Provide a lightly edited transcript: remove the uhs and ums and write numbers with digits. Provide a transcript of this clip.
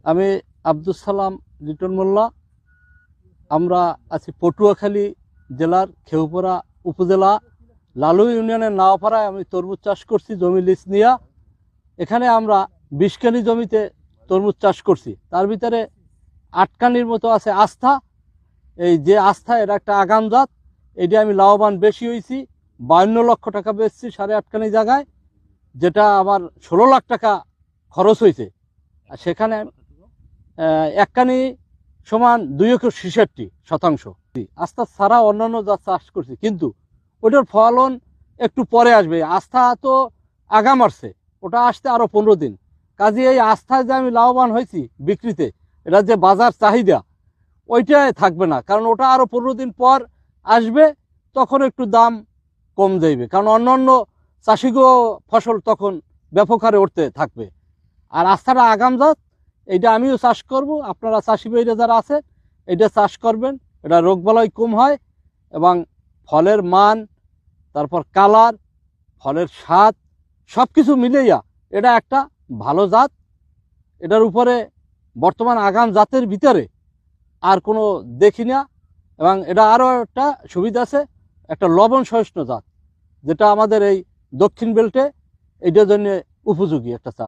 আমি আব্দুল সালাম লিটন মোল্লা। আমরা আছি পটুয়াখালী জেলার খেউপাড়া উপজেলা লালু ইউনিয়নের নাওপাড়ায়। আমি তরমুজ চাষ করছি জমি লিজ নিয়া। এখানে আমরা 20 কানি জমিতে তরমুজ চাষ করছি। তার ভিতরে 8 কানির মতো আছে আস্থা। এই যে আস্থা, এটা একটা আগাম জাত। এটা আমি লাভবান বেশি হয়েছি, 52 লক্ষ টাকা বেচছি 8.5 কানি জায়গায়, যেটা আমার 16 লাখ টাকা খরচ হয়েছে। আর সেখানে 1 কানি সমান 2 একর 66 শতাংশ। আস্থা ছাড়া অন্যান্য জাত চাষ করছি, কিন্তু ওটার ফলন একটু পরে আসবে। আস্থা তো আগাম আসছে, ওটা আসতে আরো 15 দিন। কাজে এই আস্থায় যে আমি লাভবান হয়েছি বিক্রিতে, এটা যে বাজার চাহিদা ওইটাই থাকবে না, কারণ ওটা আরো 15 দিন পর আসবে, তখন একটু দাম কম যাইবে, কারণ অন্যান্য চাষিগো ফসল তখন ব্যাপক হারে উঠতে থাকবে। আর আস্থাটা আগাম জাত, এইটা আমিও চাষ করব। আপনারা চাষি ভাইরা যারা আছে এটা চাষ করবেন। এটা রোগবালাই কম হয় এবং ফলের মান, তারপর কালার, ফলের স্বাদ সব কিছু মিলেইয়া এটা একটা ভালো জাত। এটার উপরে বর্তমান আগাম জাতের ভিতরে আর কোনো দেখি না। এবং এটা আরও একটা সুবিধা আছে, একটা লবণ সহিষ্ণু জাত, যেটা আমাদের এই দক্ষিণ বেল্টে এইটার জন্য উপযোগী একটা চা।